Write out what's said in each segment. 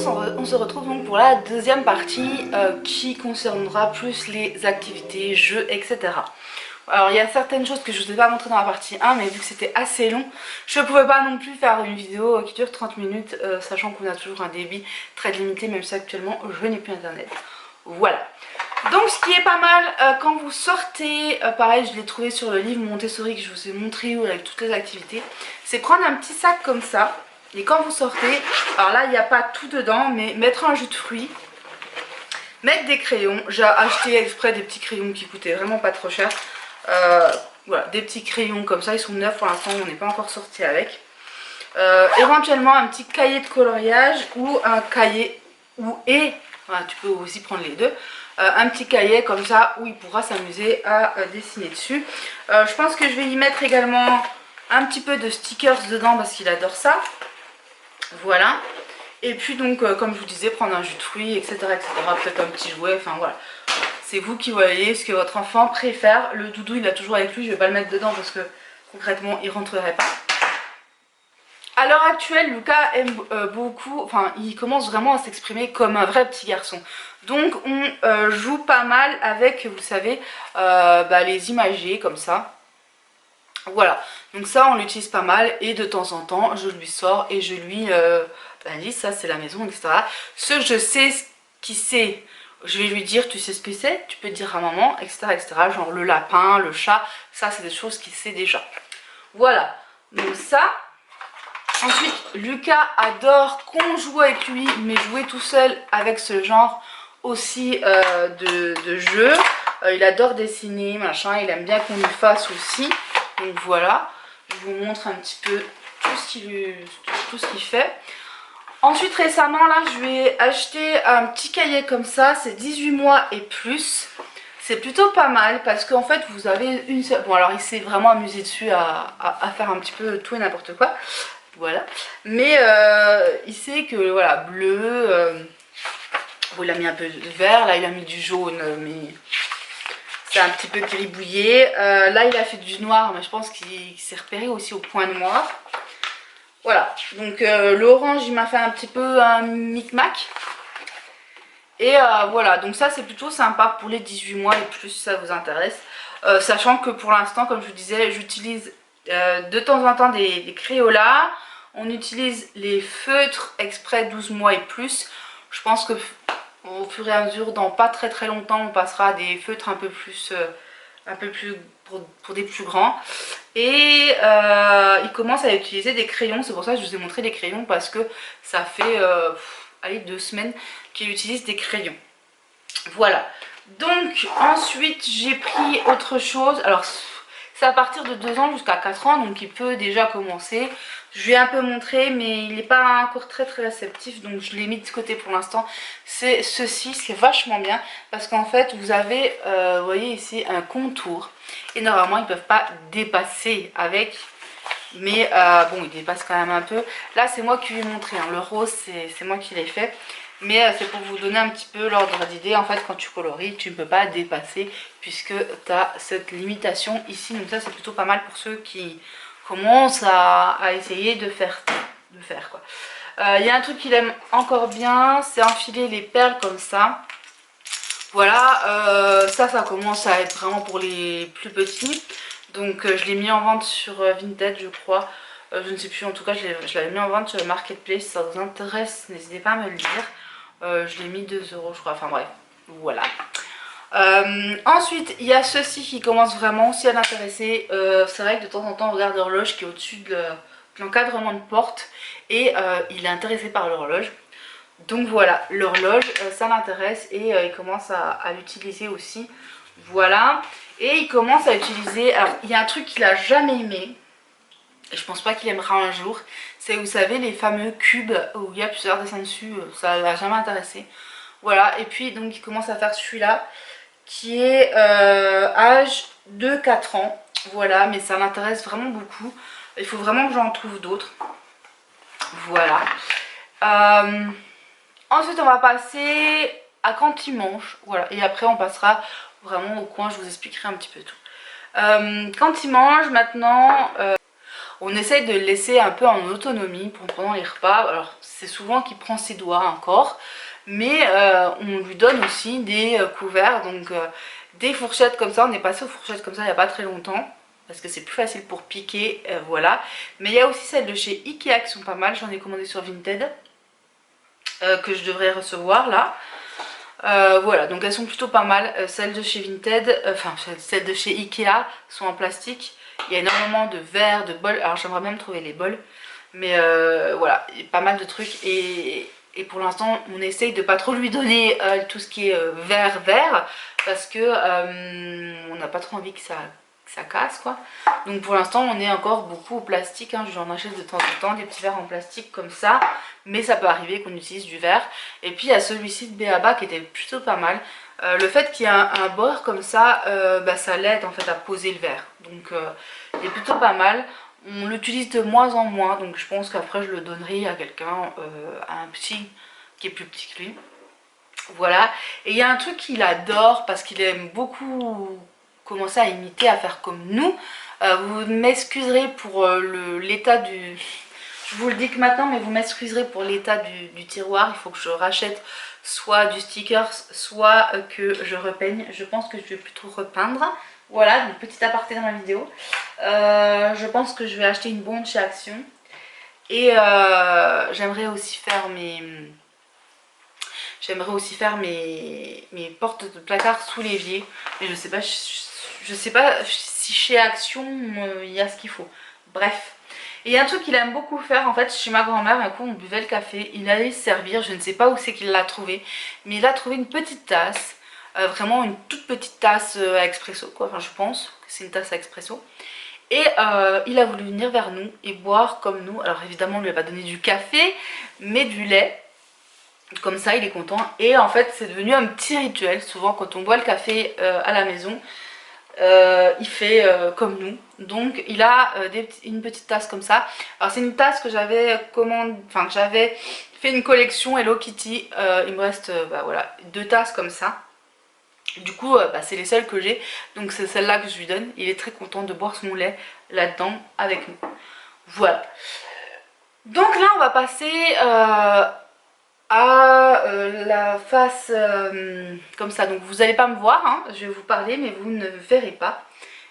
on se retrouve donc pour la deuxième partie qui concernera plus les activités, jeux, etc. Alors il y a certaines choses que je ne vous ai pas montré dans la partie 1, mais vu que c'était assez long, je ne pouvais pas non plus faire une vidéo qui dure 30 minutes, sachant qu'on a toujours un débit très limité, même si actuellement je n'ai plus internet. Voilà. Donc ce qui est pas mal quand vous sortez, pareil je l'ai trouvé sur le livre Montessori que je vous ai montré avec toutes les activités, c'est prendre un petit sac comme ça. Et quand vous sortez, alors là il n'y a pas tout dedans, mais mettre un jus de fruits, mettre des crayons. J'ai acheté exprès des petits crayons qui coûtaient vraiment pas trop cher. Voilà, des petits crayons comme ça, ils sont neufs pour l'instant, on n'est pas encore sorti avec. Éventuellement un petit cahier de coloriage ou un cahier voilà, tu peux aussi prendre les deux. Un petit cahier comme ça où il pourra s'amuser à dessiner dessus. Je pense que je vais y mettre également un petit peu de stickers dedans parce qu'il adore ça. Voilà. Et puis donc comme je vous disais, prendre un jus de fruits, etc. Peut-être un petit jouet, enfin voilà. C'est vous qui voyez ce que votre enfant préfère. Le doudou il a toujours avec lui, je vais pas le mettre dedans parce que concrètement il rentrerait pas. À l'heure actuelle, Lucas aime beaucoup, enfin il commence vraiment à s'exprimer comme un vrai petit garçon. Donc on joue pas mal avec, vous savez, les imagiers comme ça. Voilà, donc ça on l'utilise pas mal et de temps en temps je lui sors et je lui dis ça c'est la maison, etc. Ce que je sais qui c'est, je vais lui dire tu sais ce que c'est, tu peux dire à maman, etc. Genre le lapin, le chat, ça c'est des choses qu'il sait déjà. Voilà, donc ça. Ensuite Lucas adore qu'on joue avec lui, mais jouer tout seul avec ce genre aussi de jeu. Il adore dessiner, machin, il aime bien qu'on lui fasse aussi. Donc voilà, je vous montre un petit peu tout ce qu'il fait. Ensuite récemment là je lui ai acheté un petit cahier comme ça, c'est 18 mois et plus. C'est plutôt pas mal parce qu'en fait vous avez une seule... Bon alors il s'est vraiment amusé dessus à faire un petit peu tout et n'importe quoi. Voilà. Mais il sait que voilà, bleu, bon, il a mis un peu de vert, là il a mis du jaune mais... C'est un petit peu gribouillé. Là il a fait du noir, mais je pense qu'il s'est repéré aussi au point noir. Voilà, donc l'orange il m'a fait un petit peu un micmac. Et voilà, donc ça c'est plutôt sympa pour les 18 mois et plus si ça vous intéresse. Sachant que pour l'instant, comme je vous disais, j'utilise de temps en temps des Crayolas. On utilise les feutres exprès 12 mois et plus. Je pense que au fur et à mesure, dans pas très longtemps, on passera à des feutres un peu plus pour des plus grands. Et il commence à utiliser des crayons. C'est pour ça que je vous ai montré les crayons, parce que ça fait allez, 2 semaines qu'il utilise des crayons. Voilà. Donc ensuite j'ai pris autre chose. Alors c'est à partir de 2 ans jusqu'à 4 ans, donc il peut déjà commencer. Je lui ai un peu montré, mais il n'est pas encore très réceptif, donc je l'ai mis de côté pour l'instant. C'est ceci, c'est vachement bien, parce qu'en fait vous avez, vous voyez ici, un contour. Et normalement ils ne peuvent pas dépasser avec, mais bon ils dépassent quand même un peu. Là c'est moi qui lui ai montré, hein. Le rose c'est moi qui l'ai fait. Mais c'est pour vous donner un petit peu l'ordre d'idée. En fait quand tu colories tu ne peux pas dépasser, puisque tu as cette limitation ici. Donc ça c'est plutôt pas mal pour ceux qui commencent à essayer de faire quoi. Il y a un truc qu'il aime encore bien, c'est enfiler les perles comme ça. Voilà, ça commence à être vraiment pour les plus petits. Donc je l'ai mis en vente sur Vinted je crois. Je ne sais plus, en tout cas je l'avais mis en vente sur le Marketplace. Si ça vous intéresse, n'hésitez pas à me le dire. Je l'ai mis 2 € je crois, enfin bref, voilà. Ensuite il y a ceci qui commence vraiment aussi à l'intéresser. C'est vrai que de temps en temps on regarde l'horloge qui est au-dessus de l'encadrement de porte, et il est intéressé par l'horloge. Donc voilà, l'horloge ça l'intéresse, et il commence à l'utiliser aussi. Voilà, et il commence à utiliser, alors il y a un truc qu'il a jamais aimé, et je pense pas qu'il aimera un jour, c'est, vous savez, les fameux cubes où il y a plusieurs dessins dessus. Ça l'a jamais intéressé. Voilà, et puis donc il commence à faire celui-là qui est âge de 4 ans. Voilà, mais ça m'intéresse vraiment beaucoup. Il faut vraiment que j'en trouve d'autres. Voilà. Ensuite on va passer à quand il mange. Voilà, et après on passera vraiment au coin, je vous expliquerai un petit peu tout. Quand il mange maintenant... On essaye de le laisser un peu en autonomie pendant les repas. Alors c'est souvent qu'il prend ses doigts encore, mais on lui donne aussi des couverts, donc des fourchettes comme ça. On est passé aux fourchettes comme ça il n'y a pas très longtemps, parce que c'est plus facile pour piquer, voilà. Mais il y a aussi celles de chez Ikea qui sont pas mal, j'en ai commandé sur Vinted, que je devrais recevoir là. Voilà, donc elles sont plutôt pas mal. Celles de chez Vinted, enfin celles de chez Ikea sont en plastique. Il y a énormément de verres, de bols. Alors j'aimerais même trouver les bols. Mais voilà, pas mal de trucs. Et pour l'instant, on essaye de pas trop lui donner tout ce qui est verre, parce que on n'a pas trop envie que ça casse quoi. Donc pour l'instant, on est encore beaucoup au plastique. Hein. J'en achète de temps en temps des petits verres en plastique comme ça. Mais ça peut arriver qu'on utilise du verre. Et puis il y a celui-ci de B.A.B.A. qui était plutôt pas mal. Le fait qu'il y ait un bord comme ça, bah, ça l'aide en fait à poser le verre. Donc il est plutôt pas mal. On l'utilise de moins en moins, donc je pense qu'après je le donnerai à quelqu'un, à un petit qui est plus petit que lui. Voilà. Et il y a un truc qu'il adore parce qu'il aime beaucoup commencer à imiter, à faire comme nous. Vous m'excuserez pour l'état du... Je vous le dis que maintenant, mais vous m'excuserez pour l'état du tiroir. Il faut que je rachète soit du sticker, soit que je repeigne. Je pense que je vais plutôt repeindre. Voilà, donc petit aparté dans la vidéo. Je pense que je vais acheter une bombe chez Action. Et j'aimerais aussi faire mes portes de placard sous l'évier. Mais je sais pas si chez Action il y a ce qu'il faut. Bref. Et il y a un truc qu'il aime beaucoup faire en fait chez ma grand-mère. Un coup on buvait le café, il allait se servir, je ne sais pas où c'est qu'il l'a trouvé, mais il a trouvé une petite tasse, vraiment une toute petite tasse à expresso quoi, enfin je pense que c'est une tasse à expresso. Et il a voulu venir vers nous et boire comme nous. Alors évidemment on lui a pas donné du café, mais du lait. Comme ça il est content. Et en fait c'est devenu un petit rituel. Souvent quand on boit le café à la maison, il fait comme nous. Donc il a une petite tasse comme ça. Alors c'est une tasse que j'avais que j'avais fait une collection Hello Kitty. Il me reste bah, voilà, 2 tasses comme ça. Du coup bah, c'est les seules que j'ai. Donc c'est celle-là que je lui donne. Il est très content de boire son lait là-dedans avec nous. Voilà. Donc là on va passer à la face comme ça. Donc vous n'allez pas me voir, hein. Je vais vous parler mais vous ne verrez pas.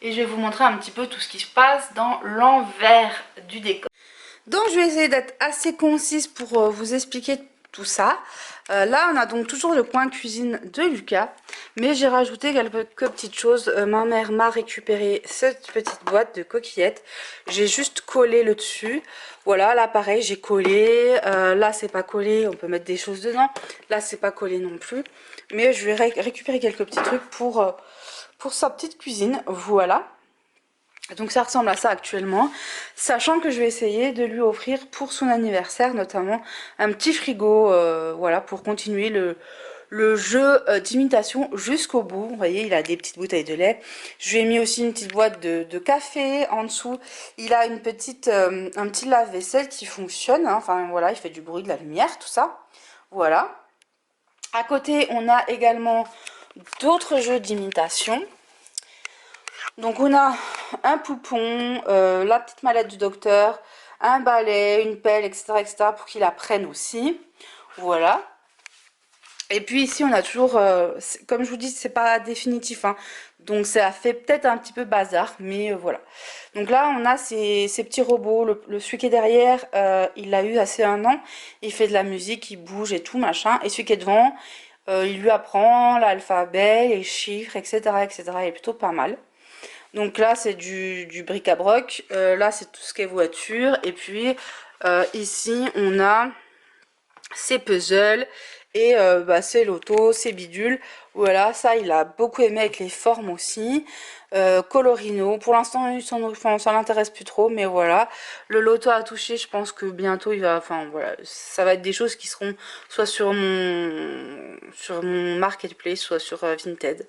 Et je vais vous montrer un petit peu tout ce qui se passe dans l'envers du décor. Donc je vais essayer d'être assez concise pour vous expliquer tout ça. Là on a donc toujours le coin cuisine de Lucas, mais j'ai rajouté quelques petites choses. Ma mère m'a récupéré cette petite boîte de coquillettes, j'ai juste collé le dessus. Voilà, là pareil j'ai collé, là c'est pas collé, on peut mettre des choses dedans, là c'est pas collé non plus, mais je vais récupérer quelques petits trucs pour sa petite cuisine. Voilà. Donc ça ressemble à ça actuellement, sachant que je vais essayer de lui offrir pour son anniversaire notamment un petit frigo, voilà, pour continuer le jeu d'imitation jusqu'au bout. Vous voyez, il a des petites bouteilles de lait. Je lui ai mis aussi une petite boîte de café en dessous. Il a un petit lave-vaisselle qui fonctionne, hein. Enfin voilà, il fait du bruit, de la lumière, tout ça. Voilà. À côté, on a également d'autres jeux d'imitation. Donc on a un poupon, la petite mallette du docteur, un balai, une pelle, etc. pour qu'il apprenne aussi. Voilà. Et puis ici on a toujours, comme je vous dis, c'est pas définitif, hein. Donc ça fait peut-être un petit peu bazar, mais voilà. Donc là on a ces petits robots, celui qui est derrière, il l'a eu assez 1 an, il fait de la musique, il bouge et tout machin. Et celui qui est devant, il lui apprend l'alphabet, les chiffres, etc. Il est plutôt pas mal. Donc là c'est du bric-à-broc, là c'est tout ce qui est voiture, et puis ici on a ces puzzles et bah, c'est l'auto, c'est bidule. Voilà, ça il a beaucoup aimé avec les formes aussi. Colorino, pour l'instant ça l'intéresse plus trop, mais voilà. Le loto à toucher, je pense que bientôt il va, enfin voilà, ça va être des choses qui seront soit sur mon marketplace, soit sur Vinted.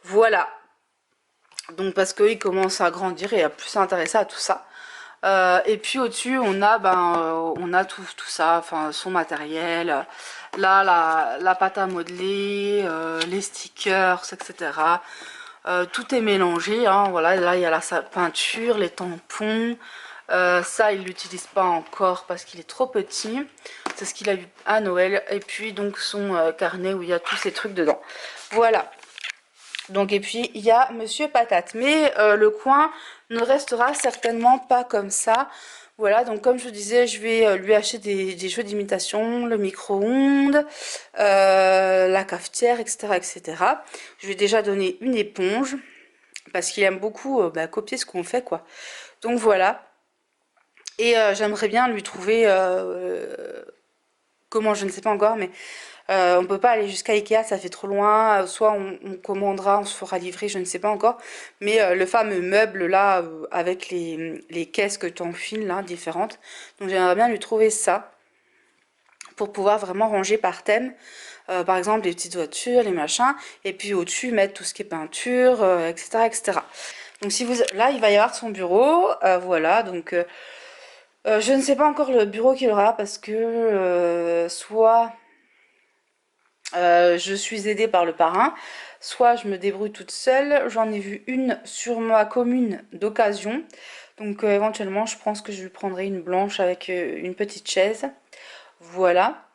Voilà. Donc parce qu'il commence à grandir et à plus s'intéresser à tout ça. Et puis au-dessus on a tout ça, enfin son matériel. Là la pâte à modeler, les stickers, etc. Tout est mélangé, hein. Voilà, là il y a la peinture, les tampons, Ça il l'utilise pas encore parce qu'il est trop petit. C'est ce qu'il a eu à Noël. Et puis donc son carnet où il y a tous ces trucs dedans. Voilà. Donc et puis il y a Monsieur Patate. Mais le coin ne restera certainement pas comme ça. Voilà, donc comme je vous disais, je vais lui acheter des jeux d'imitation, le micro-ondes, la cafetière, etc., etc. Je lui ai déjà donné une éponge parce qu'il aime beaucoup copier ce qu'on fait, quoi. Donc voilà. Et j'aimerais bien lui trouver comment, je ne sais pas encore, mais on peut pas aller jusqu'à Ikea, ça fait trop loin. Soit on commandera, on se fera livrer, je ne sais pas encore. Mais le fameux meuble là, avec les caisses que tu enfiles là, différentes. Donc j'aimerais bien lui trouver ça pour pouvoir vraiment ranger par thème. Par exemple les petites voitures, les machins. Et puis au-dessus mettre tout ce qui est peinture, etc., etc. Donc si vous... Là il va y avoir son bureau, voilà. Donc je ne sais pas encore le bureau qu'il aura parce que soit... je suis aidée par le parrain, soit je me débrouille toute seule. J'en ai vu une sur ma commune d'occasion. Donc éventuellement je pense que je lui prendrai une blanche avec une petite chaise. Voilà.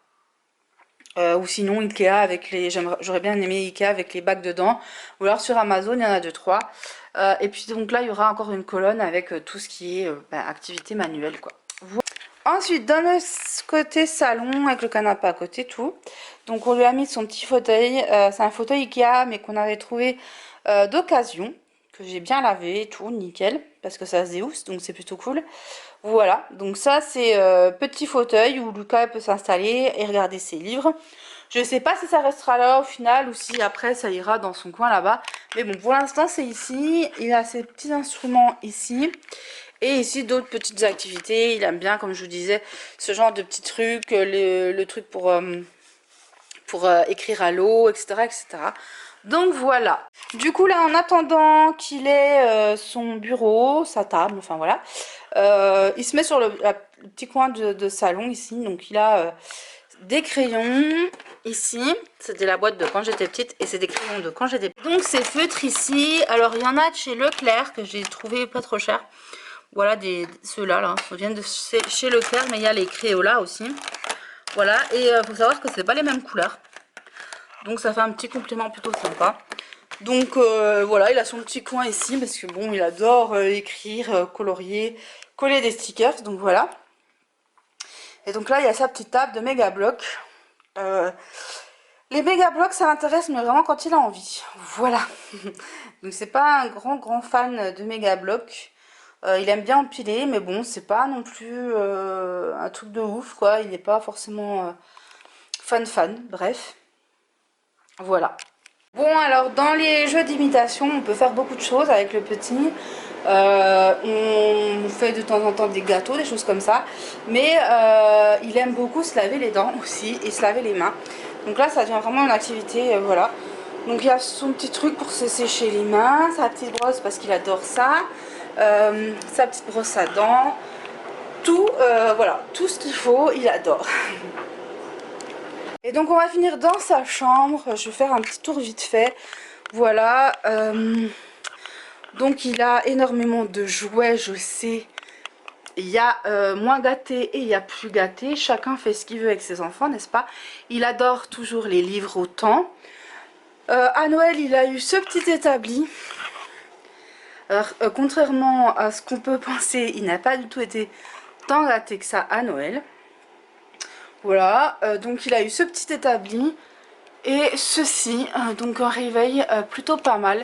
Ou sinon Ikea avec les... J'aurais bien aimé Ikea avec les bacs dedans. Ou alors sur Amazon il y en a 2-3. Et puis donc là il y aura encore une colonne avec tout ce qui est activité manuelle, quoi. Ensuite, dans le côté salon, avec le canapé à côté, tout. Donc, on lui a mis son petit fauteuil. C'est un fauteuil Ikea, mais qu'on avait trouvé d'occasion. Que j'ai bien lavé et tout, nickel. Parce que ça se déhousse, donc c'est plutôt cool. Voilà, donc ça, c'est petit fauteuil où Lucas peut s'installer et regarder ses livres. Je sais pas si ça restera là au final ou si après ça ira dans son coin là-bas. Mais bon, pour l'instant, c'est ici. Il a ses petits instruments ici. Et ici d'autres petites activités, il aime bien, comme je vous disais, ce genre de petits trucs, le truc pour écrire à l'eau, etc., etc. Donc voilà. Du coup là, en attendant qu'il ait son bureau, sa table, enfin voilà, il se met sur le petit coin de salon ici. Donc il a des crayons ici, c'était la boîte de quand j'étais petite et c'est des crayons de quand j'étais petite. Donc ces feutres ici, alors il y en a de chez Leclerc que j'ai trouvé pas trop cher. Voilà, ceux-là, là, viennent de chez Leclerc, mais il y a les Crayola aussi. Voilà, et il faut savoir que c'est pas les mêmes couleurs. Donc ça fait un petit complément plutôt sympa. Donc voilà, il a son petit coin ici, parce que bon, il adore écrire, colorier, coller des stickers, donc voilà. Et donc là, il y a sa petite table de méga blocs. Les méga blocs, ça l'intéresse, mais vraiment quand il a envie. Voilà. Donc c'est pas un grand fan de méga blocs. Il aime bien empiler, mais bon, c'est pas non plus un truc de ouf, quoi. Il n'est pas forcément fan, bref. Voilà. Bon, alors, dans les jeux d'imitation, on peut faire beaucoup de choses avec le petit. On fait de temps en temps des gâteaux, des choses comme ça. Mais il aime beaucoup se laver les dents aussi et se laver les mains. Donc là, ça devient vraiment une activité, voilà. Donc il y a son petit truc pour se sécher les mains, sa petite brosse parce qu'il adore ça. Sa petite brosse à dents, tout, voilà, tout ce qu'il faut, il adore. Et donc on va finir dans sa chambre, je vais faire un petit tour vite fait, voilà. Donc il a énormément de jouets, je sais. Il y a moins gâté et il y a plus gâté, chacun fait ce qu'il veut avec ses enfants, n'est-ce pas? Il adore toujours les livres autant. À Noël il a eu ce petit établi. Alors, contrairement à ce qu'on peut penser, il n'a pas du tout été tant gâté que ça à Noël. Voilà, donc il a eu ce petit établi et ceci, donc un réveil plutôt pas mal.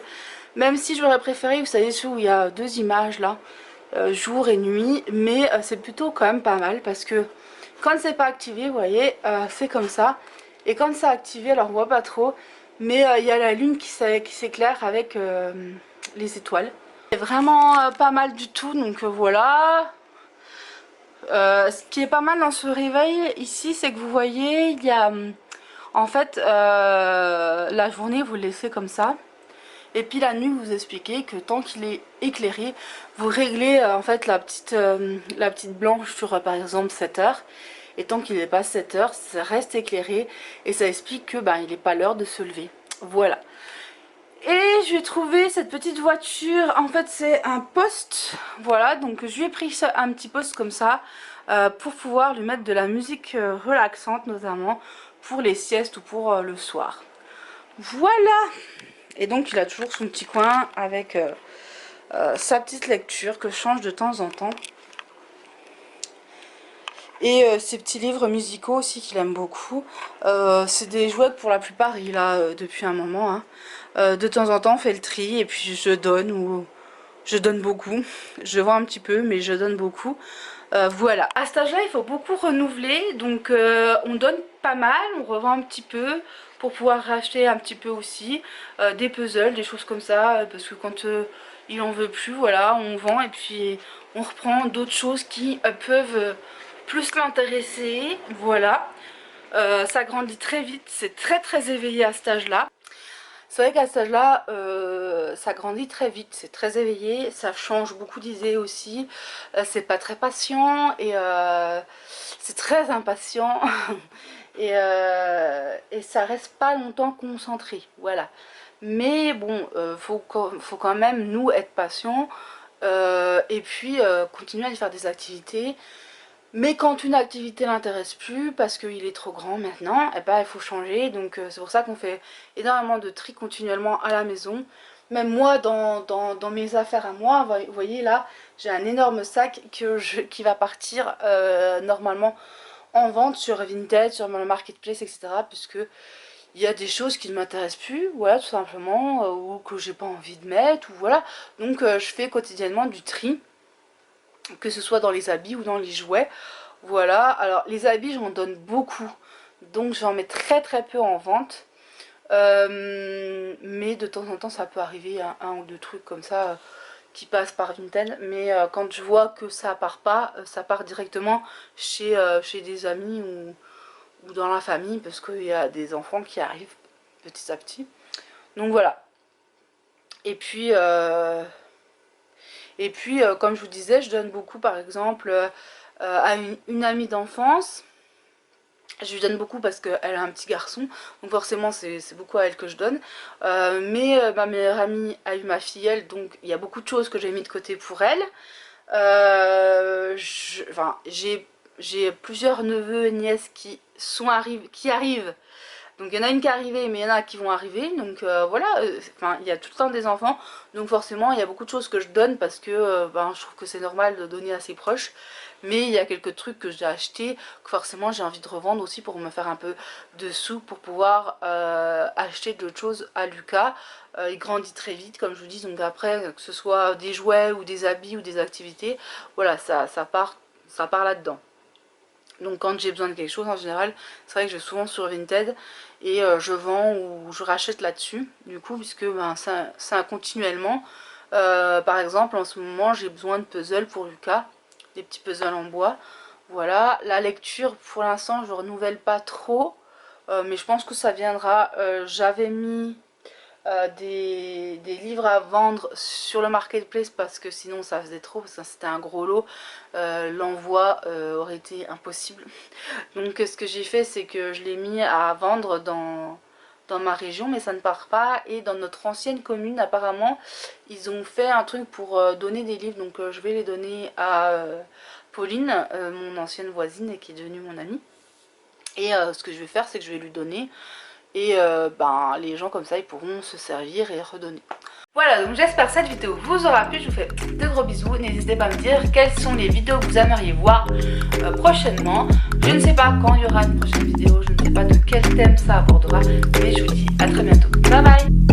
Même si j'aurais préféré, vous savez, celui où il y a deux images là, jour et nuit, mais c'est plutôt quand même pas mal parce que quand c'est pas activé, vous voyez, c'est comme ça. Et quand c'est activé, alors on voit pas trop, mais il y a la lune qui s'éclaire avec les étoiles. C'est vraiment pas mal du tout, donc voilà. Ce qui est pas mal dans ce réveil ici, c'est que vous voyez, il y a en fait la journée vous le laissez comme ça. Et puis la nuit vous expliquez que tant qu'il est éclairé, vous réglez en fait la petite blanche sur par exemple 7 heures. Et tant qu'il n'est pas 7 heures, ça reste éclairé et ça explique que il n'est pas l'heure de se lever. Voilà. Et je lui ai trouvé cette petite voiture, en fait c'est un poste, voilà, donc je lui ai pris un petit poste comme ça pour pouvoir lui mettre de la musique relaxante, notamment pour les siestes ou pour le soir. Voilà. Et donc il a toujours son petit coin avec sa petite lecture que je change de temps en temps. Et ses petits livres musicaux aussi qu'il aime beaucoup. C'est des jouets que pour la plupart il a depuis un moment. Hein. De temps en temps on fait le tri et puis je donne ou je donne beaucoup. Je vends un petit peu mais je donne beaucoup. Voilà. À cet âge là il faut beaucoup renouveler. Donc on donne pas mal, on revend un petit peu pour pouvoir racheter un petit peu aussi. Des puzzles, des choses comme ça. Parce que quand il en veut plus, voilà, on vend et puis on reprend d'autres choses qui peuvent plus l'intéresser. Voilà. Ça grandit très vite, c'est très éveillé à cet âge là. C'est vrai qu'à cet âge là ça grandit très vite, c'est très éveillé, ça change beaucoup d'idées aussi, c'est pas très patient et c'est très impatient et ça reste pas longtemps concentré, voilà. Mais bon, faut quand même nous être patients et puis continuer à lui faire des activités. Mais quand une activité l'intéresse plus, parce qu'il est trop grand maintenant, eh ben, il faut changer. Donc c'est pour ça qu'on fait énormément de tri continuellement à la maison. Même moi, dans mes affaires à moi, vous voyez là, j'ai un énorme sac qui va partir normalement en vente sur Vinted, sur le marketplace, etc. Puisque il y a des choses qui ne m'intéressent plus, voilà, tout simplement, ou que j'ai pas envie de mettre, ou voilà. Donc je fais quotidiennement du tri, que ce soit dans les habits ou dans les jouets. Voilà, alors les habits j'en donne beaucoup, donc j'en mets très peu en vente. Mais de temps en temps ça peut arriver un ou deux trucs comme ça qui passent par Vinted. Mais quand je vois que ça part pas, ça part directement chez des amis ou dans la famille, parce qu'il y a des enfants qui arrivent petit à petit. Donc voilà. Et puis comme je vous disais, je donne beaucoup, par exemple à une amie d'enfance. Je lui donne beaucoup parce qu'elle a un petit garçon, donc forcément c'est beaucoup à elle que je donne. Mais ma meilleure amie a eu ma filleule, donc il y a beaucoup de choses que j'ai mis de côté pour elle. J'ai plusieurs neveux et nièces qui arrivent. Donc il y en a une qui est arrivée, mais il y en a qui vont arriver. Donc voilà, il y a tout le temps des enfants. Donc forcément, il y a beaucoup de choses que je donne parce que je trouve que c'est normal de donner à ses proches. Mais il y a quelques trucs que j'ai achetés que forcément j'ai envie de revendre aussi pour me faire un peu de sous pour pouvoir acheter d'autres choses à Lucas. Il grandit très vite, comme je vous dis. Donc après, que ce soit des jouets ou des habits ou des activités, voilà, ça part là-dedans. Donc quand j'ai besoin de quelque chose, en général, c'est vrai que je vais souvent sur Vinted et je vends ou je rachète là-dessus, du coup, puisque ça continuellement. Par exemple, en ce moment, j'ai besoin de puzzles pour Lucas, des petits puzzles en bois. Voilà, la lecture, pour l'instant, je renouvelle pas trop, mais je pense que ça viendra. J'avais mis des livres à vendre sur le marketplace parce que sinon ça faisait trop, parce que c'était un gros lot, l'envoi aurait été impossible. Donc ce que j'ai fait, c'est que je l'ai mis à vendre dans ma région, mais ça ne part pas. Et dans notre ancienne commune, apparemment ils ont fait un truc pour donner des livres, donc je vais les donner à Pauline, mon ancienne voisine et qui est devenue mon amie. Et ce que je vais faire, c'est que je vais lui donner. Et les gens comme ça, ils pourront se servir et redonner. Voilà, donc j'espère que cette vidéo vous aura plu. Je vous fais de gros bisous. N'hésitez pas à me dire quelles sont les vidéos que vous aimeriez voir prochainement. Je ne sais pas quand il y aura une prochaine vidéo. Je ne sais pas de quel thème ça abordera. Mais je vous dis à très bientôt. Bye bye.